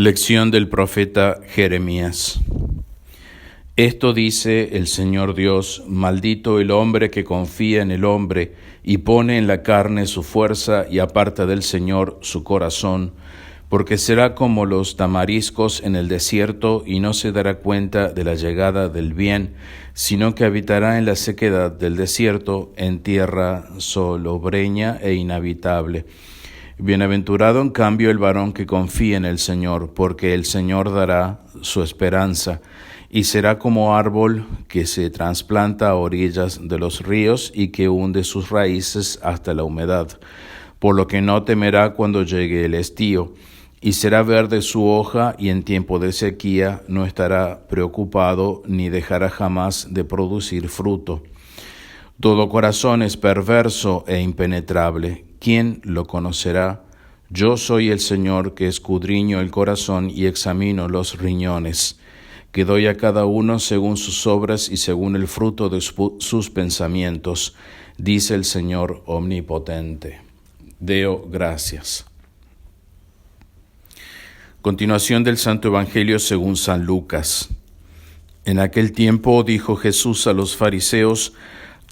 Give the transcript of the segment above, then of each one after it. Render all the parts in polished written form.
Lección del profeta Jeremías. Esto dice el Señor Dios: maldito el hombre que confía en el hombre y pone en la carne su fuerza y aparta del Señor su corazón, porque será como los tamariscos en el desierto y no se dará cuenta de la llegada del bien, sino que habitará en la sequedad del desierto, en tierra solobreña e inhabitable. Bienaventurado en cambio el varón que confía en el Señor, porque el Señor dará su esperanza, y será como árbol que se trasplanta a orillas de los ríos y que hunde sus raíces hasta la humedad, por lo que no temerá cuando llegue el estío, y será verde su hoja, y en tiempo de sequía no estará preocupado, ni dejará jamás de producir fruto. Todo corazón es perverso e impenetrable. ¿Quién lo conocerá? Yo soy el Señor que escudriño el corazón y examino los riñones, que doy a cada uno según sus obras y según el fruto de sus pensamientos, dice el Señor omnipotente. Deo gracias. Continuación del Santo Evangelio según San Lucas. En aquel tiempo dijo Jesús a los fariseos: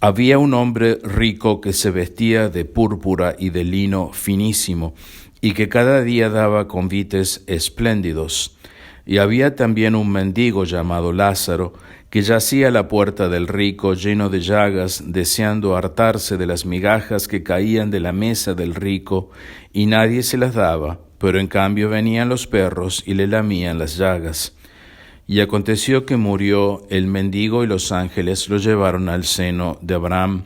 había un hombre rico que se vestía de púrpura y de lino finísimo, y que cada día daba convites espléndidos. Y había también un mendigo llamado Lázaro, que yacía a la puerta del rico, lleno de llagas, deseando hartarse de las migajas que caían de la mesa del rico, y nadie se las daba, pero en cambio venían los perros y le lamían las llagas. Y aconteció que murió el mendigo y los ángeles lo llevaron al seno de Abraham.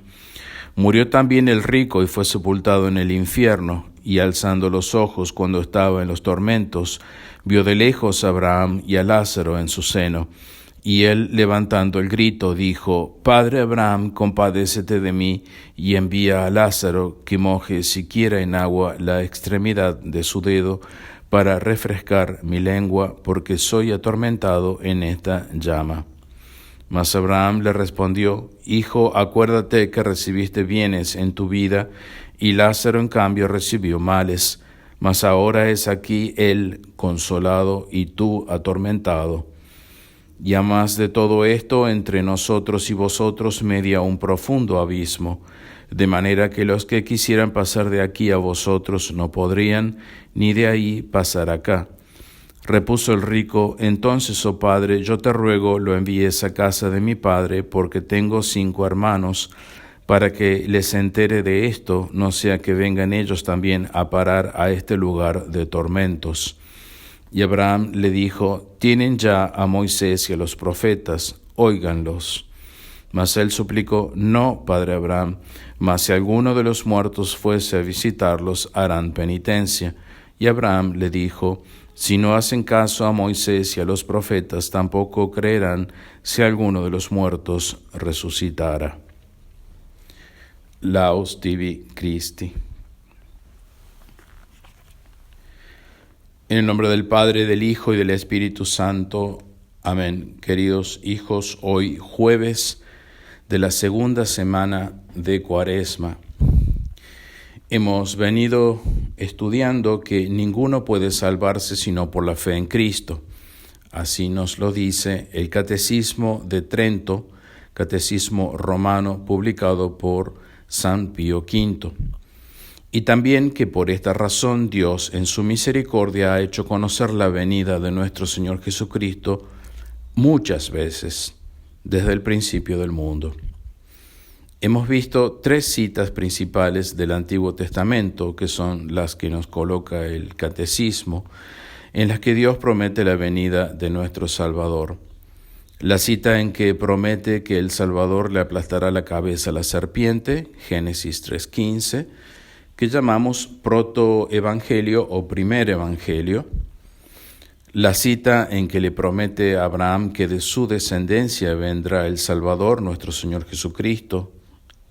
Murió también el rico y fue sepultado en el infierno, y alzando los ojos cuando estaba en los tormentos, vio de lejos a Abraham y a Lázaro en su seno. Y él, levantando el grito, dijo: Padre Abraham, compadécete de mí, y envía a Lázaro que moje siquiera en agua la extremidad de su dedo, para refrescar mi lengua, porque soy atormentado en esta llama. Mas Abraham le respondió: Hijo, acuérdate que recibiste bienes en tu vida, y Lázaro en cambio recibió males. Mas ahora es aquí él consolado y tú atormentado. Y a más de todo esto, entre nosotros y vosotros media un profundo abismo, de manera que los que quisieran pasar de aquí a vosotros no podrían, ni de ahí pasar acá. Repuso el rico: entonces, oh padre, yo te ruego lo envíes a casa de mi padre, porque tengo 5 hermanos, para que les entere de esto, no sea que vengan ellos también a parar a este lugar de tormentos. Y Abraham le dijo: tienen ya a Moisés y a los profetas, óiganlos. Mas él suplicó: no, padre Abraham, mas si alguno de los muertos fuese a visitarlos, harán penitencia. Y Abraham le dijo: si no hacen caso a Moisés y a los profetas, tampoco creerán si alguno de los muertos resucitara. Laus tibi Christi. En el nombre del Padre, del Hijo y del Espíritu Santo. Amén. Queridos hijos, hoy jueves de la segunda semana de Cuaresma, hemos venido estudiando que ninguno puede salvarse sino por la fe en Cristo. Así nos lo dice el Catecismo de Trento, Catecismo Romano, publicado por San Pío V. Y también que por esta razón Dios en su misericordia ha hecho conocer la venida de nuestro Señor Jesucristo muchas veces desde el principio del mundo. Hemos visto 3 citas principales del Antiguo Testamento, que son las que nos coloca el Catecismo, en las que Dios promete la venida de nuestro Salvador. La cita en que promete que el Salvador le aplastará la cabeza a la serpiente, Génesis 3:15, que llamamos protoevangelio o primer evangelio. La cita en que le promete a Abraham que de su descendencia vendrá el Salvador, nuestro Señor Jesucristo.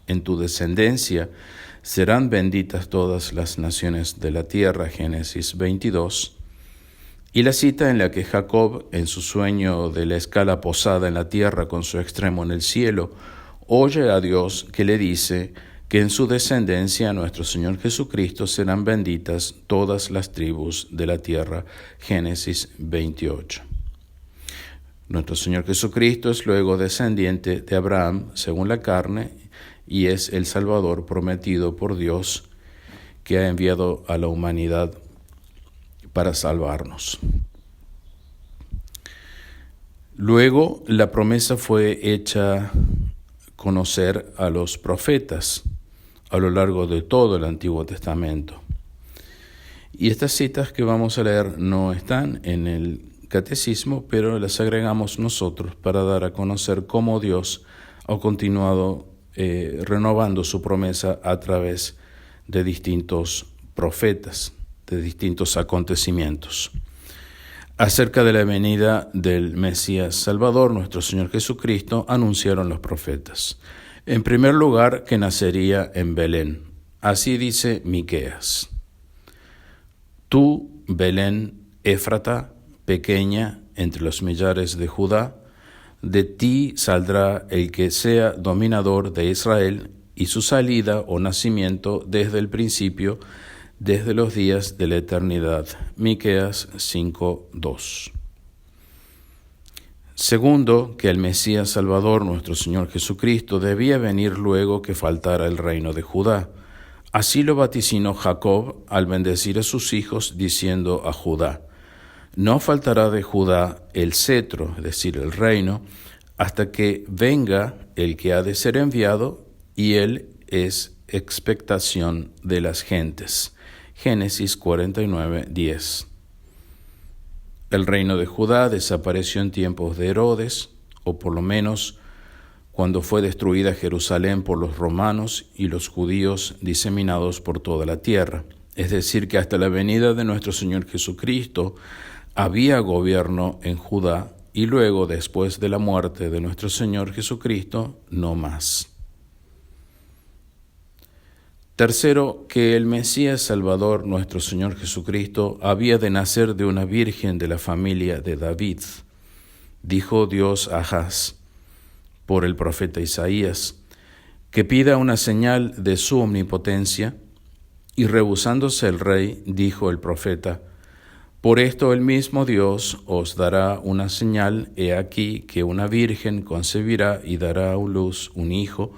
En tu descendencia serán benditas todas las naciones de la tierra, Génesis 22. Y la cita en la que Jacob, en su sueño de la escala posada en la tierra con su extremo en el cielo, oye a Dios que le dice que en su descendencia nuestro Señor Jesucristo serán benditas todas las tribus de la tierra. Génesis 28. Nuestro Señor Jesucristo es luego descendiente de Abraham según la carne y es el Salvador prometido por Dios que ha enviado a la humanidad para salvarnos. Luego la promesa fue hecha conocer a los profetas a lo largo de todo el Antiguo Testamento. Y estas citas que vamos a leer no están en el catecismo, pero las agregamos nosotros para dar a conocer cómo Dios ha continuado renovando su promesa a través de distintos profetas, de distintos acontecimientos. Acerca de la venida del Mesías Salvador, nuestro Señor Jesucristo, anunciaron los profetas. En primer lugar, que nacería en Belén. Así dice Miqueas: Tú, Belén, Éfrata, pequeña entre los millares de Judá, de ti saldrá el que sea dominador de Israel, y su salida o nacimiento desde el principio, desde los días de la eternidad. Miqueas 5:2. Segundo, que el Mesías Salvador, nuestro Señor Jesucristo, debía venir luego que faltara el reino de Judá. Así lo vaticinó Jacob al bendecir a sus hijos, diciendo a Judá: No faltará de Judá el cetro, es decir, el reino, hasta que venga el que ha de ser enviado, y él es expectación de las gentes. Génesis 49:10. El reino de Judá desapareció en tiempos de Herodes, o por lo menos cuando fue destruida Jerusalén por los romanos y los judíos diseminados por toda la tierra. Es decir, que hasta la venida de nuestro Señor Jesucristo había gobierno en Judá, y luego, después de la muerte de nuestro Señor Jesucristo, no más. Tercero, que el Mesías Salvador, nuestro Señor Jesucristo, había de nacer de una virgen de la familia de David. Dijo Dios a Ahaz, por el profeta Isaías, que pida una señal de su omnipotencia, y rehusándose el rey, dijo el profeta: Por esto el mismo Dios os dará una señal, he aquí que una virgen concebirá y dará a luz un hijo,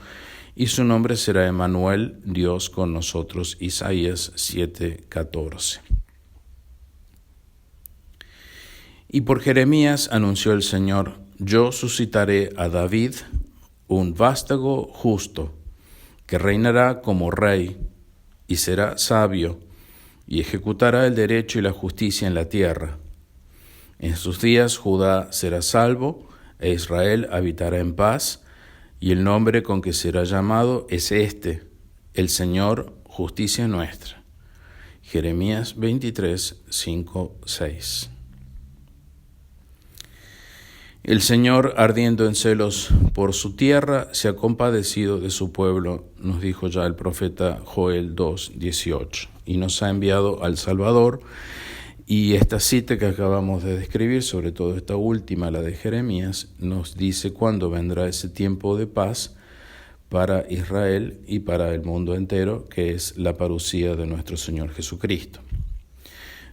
y su nombre será Emmanuel, Dios con nosotros. Isaías 7:14. Y por Jeremías anunció el Señor: Yo suscitaré a David un vástago justo, que reinará como rey, y será sabio, y ejecutará el derecho y la justicia en la tierra. En sus días Judá será salvo, e Israel habitará en paz, y el nombre con que será llamado es este: el Señor, justicia nuestra. Jeremías 23:5-6. El Señor, ardiendo en celos por su tierra, se ha compadecido de su pueblo, nos dijo ya el profeta Joel 2:18, y nos ha enviado al Salvador. Y esta cita que acabamos de describir, sobre todo esta última, la de Jeremías, nos dice cuándo vendrá ese tiempo de paz para Israel y para el mundo entero, que es la parucía de nuestro Señor Jesucristo.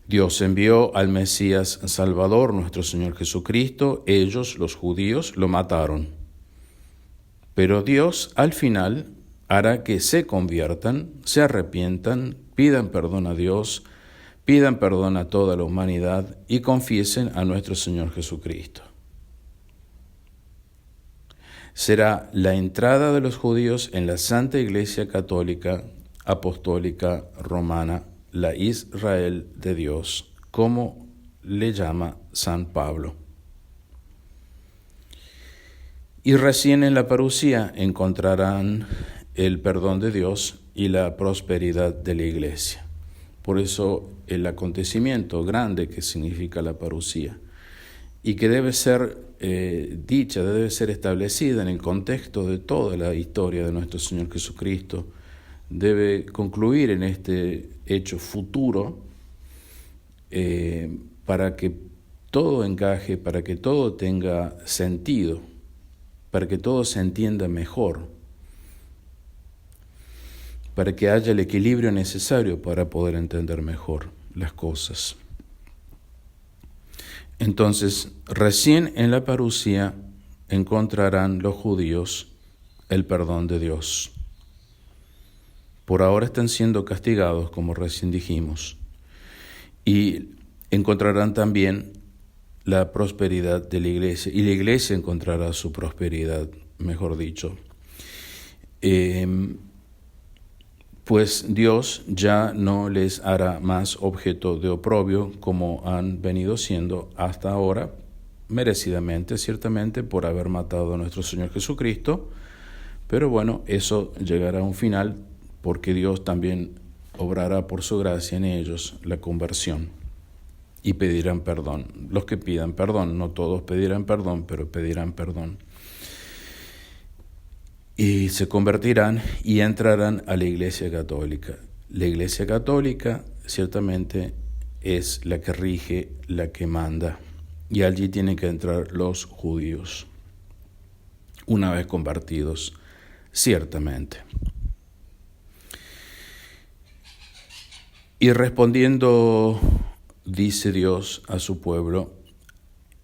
Dios envió al Mesías Salvador, nuestro Señor Jesucristo. Ellos, los judíos, lo mataron. Pero Dios, al final, hará que se conviertan, se arrepientan, pidan perdón a Dios, pidan perdón a toda la humanidad y confiesen a nuestro Señor Jesucristo. Será la entrada de los judíos en la Santa Iglesia Católica, Apostólica, Romana, la Israel de Dios, como le llama San Pablo. Y recién en la parucía encontrarán el perdón de Dios y la prosperidad de la Iglesia. Por eso el acontecimiento grande que significa la parucía y que debe ser dicha, debe ser establecida en el contexto de toda la historia de nuestro Señor Jesucristo, debe concluir en este hecho futuro para que todo encaje, para que todo tenga sentido, para que todo se entienda mejor. para que haya el equilibrio necesario para poder entender mejor las cosas. Entonces, recién en la parusía encontrarán los judíos el perdón de Dios. Por ahora están siendo castigados, como recién dijimos, y encontrarán también la prosperidad de la iglesia, y la iglesia encontrará su prosperidad, mejor dicho. Pues Dios ya no les hará más objeto de oprobio como han venido siendo hasta ahora, merecidamente, ciertamente, por haber matado a nuestro Señor Jesucristo, pero bueno, eso llegará a un final porque Dios también obrará por su gracia en ellos la conversión y pedirán perdón. Los que pidan perdón, no todos pedirán perdón, pero pedirán perdón. Y se convertirán y entrarán a la Iglesia Católica. La Iglesia Católica ciertamente es la que rige, la que manda, y allí tienen que entrar los judíos, una vez convertidos, ciertamente. Y respondiendo, dice Dios a su pueblo,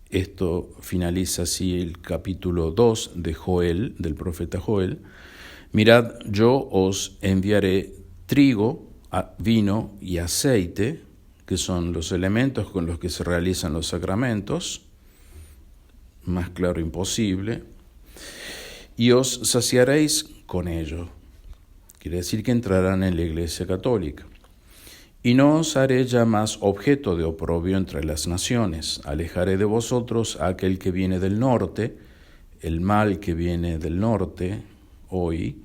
esto finaliza así el capítulo 2 de Joel, del profeta Joel. Mirad, yo os enviaré trigo, vino y aceite, que son los elementos con los que se realizan los sacramentos, más claro imposible, y os saciaréis con ello. Quiere decir que entrarán en la Iglesia Católica. Y no os haré ya más objeto de oprobio entre las naciones. Alejaré de vosotros a aquel que viene del norte, el mal que viene del norte hoy,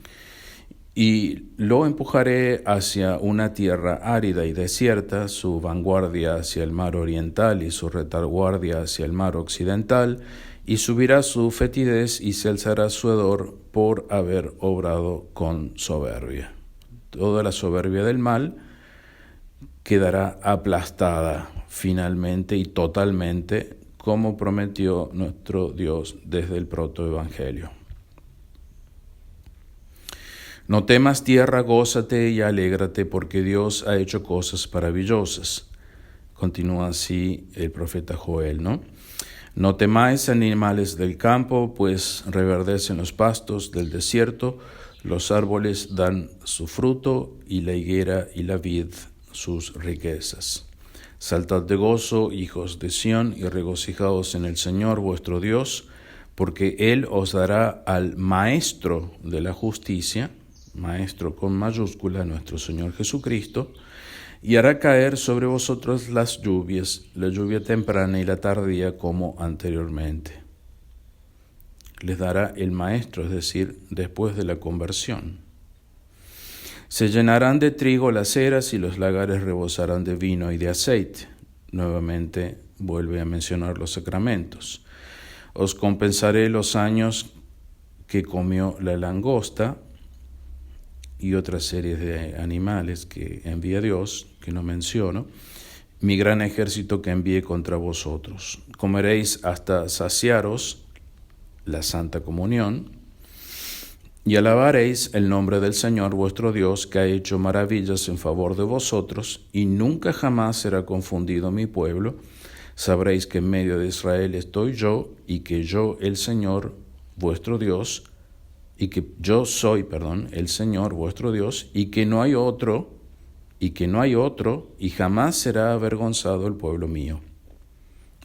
y lo empujaré hacia una tierra árida y desierta, su vanguardia hacia el mar oriental y su retaguardia hacia el mar occidental, y subirá su fetidez y se alzará su hedor por haber obrado con soberbia. Toda la soberbia del mal quedará aplastada finalmente y totalmente, como prometió nuestro Dios desde el protoevangelio. No temas tierra, gózate y alégrate, porque Dios ha hecho cosas maravillosas. Continúa así el profeta Joel, ¿no? No temáis animales del campo, pues reverdecen los pastos del desierto, los árboles dan su fruto, y la higuera y la vid sus riquezas. Saltad de gozo, hijos de Sión, y regocijaos en el Señor vuestro Dios, porque Él os dará al Maestro de la justicia, Maestro con mayúscula, nuestro Señor Jesucristo, y hará caer sobre vosotros las lluvias, la lluvia temprana y la tardía como anteriormente. Les dará el Maestro, es decir, después de la conversión. Se llenarán de trigo las eras y los lagares rebosarán de vino y de aceite. Nuevamente vuelve a mencionar los sacramentos. Os compensaré los años que comió la langosta y otras series de animales que envía Dios, que no menciono, mi gran ejército que envié contra vosotros. Comeréis hasta saciaros, la Santa Comunión, y alabaréis el nombre del Señor vuestro Dios, que ha hecho maravillas en favor de vosotros, y nunca jamás será confundido mi pueblo. Sabréis que en medio de Israel estoy yo, y que yo, el Señor vuestro Dios, y que yo soy, el Señor vuestro Dios, y que no hay otro, y jamás será avergonzado el pueblo mío.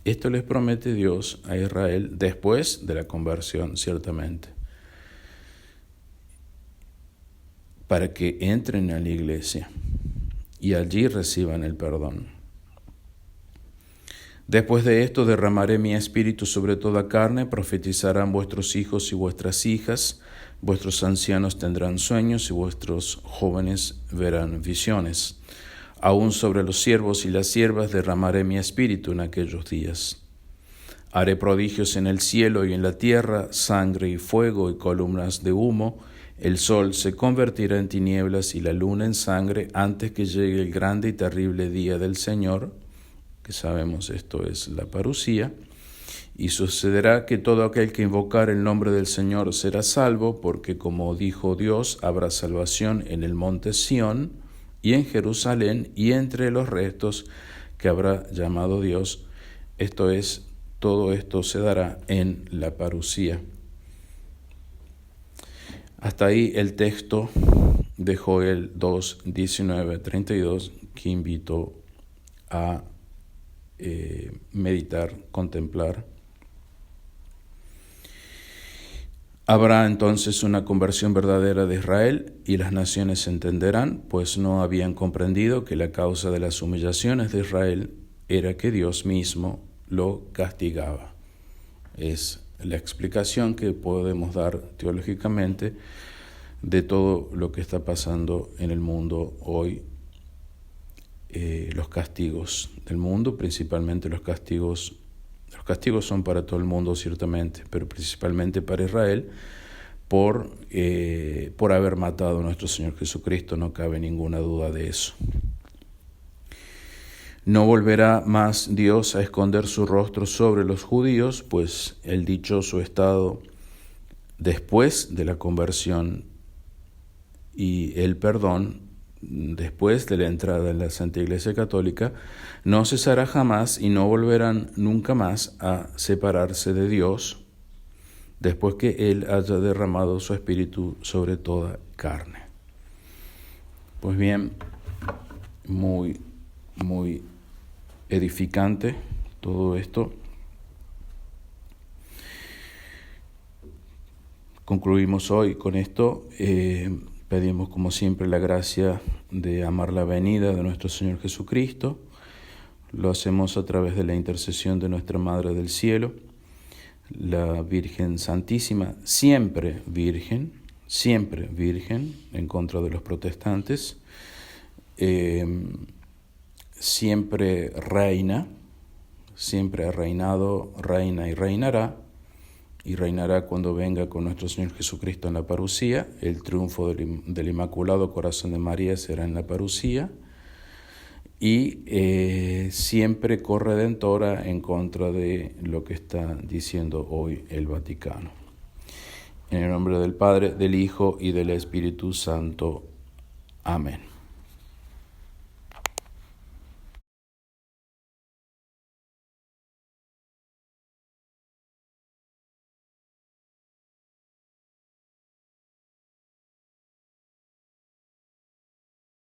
Esto les promete Dios a Israel después de la conversión, ciertamente, para que entren a la iglesia y allí reciban el perdón. Después de esto derramaré mi espíritu sobre toda carne, profetizarán vuestros hijos y vuestras hijas, vuestros ancianos tendrán sueños y vuestros jóvenes verán visiones. Aún sobre los siervos y las siervas derramaré mi espíritu en aquellos días. Haré prodigios en el cielo y en la tierra, sangre y fuego y columnas de humo. El sol se convertirá en tinieblas y la luna en sangre antes que llegue el grande y terrible día del Señor, que sabemos esto es la parusía, Y sucederá que todo aquel que invocar el nombre del Señor será salvo, porque como dijo Dios, habrá salvación en el monte Sión y en Jerusalén y entre los restos que habrá llamado Dios. Esto es, todo esto se dará en la parucía. Hasta ahí el texto de Joel 2, 19, 32, que invito a meditar, contemplar. Habrá entonces una conversión verdadera de Israel y las naciones entenderán, pues no habían comprendido que la causa de las humillaciones de Israel era que Dios mismo lo castigaba. Es la explicación que podemos dar teológicamente de todo lo que está pasando en el mundo hoy. Los castigos del mundo, principalmente los castigos son para todo el mundo ciertamente, pero principalmente para Israel por haber matado a nuestro Señor Jesucristo, no cabe ninguna duda de eso. No volverá más Dios a esconder su rostro sobre los judíos, pues el dichoso estado después de la conversión y el perdón, después de la entrada en la Santa Iglesia Católica, no cesará jamás y no volverán nunca más a separarse de Dios después que Él haya derramado su Espíritu sobre toda carne. Pues bien, muy edificante todo esto. Concluimos hoy con esto. Pedimos como siempre la gracia de amar la venida de nuestro Señor Jesucristo. Lo hacemos a través de la intercesión de nuestra Madre del Cielo, la Virgen Santísima, siempre virgen en contra de los protestantes, siempre reina, siempre ha reinado, reina y reinará cuando venga con nuestro Señor Jesucristo en la parucía. El triunfo del Inmaculado Corazón de María será en la parucía, y siempre corredentora en contra de lo que está diciendo hoy el Vaticano. En el nombre del Padre, del Hijo y del Espíritu Santo. Amén.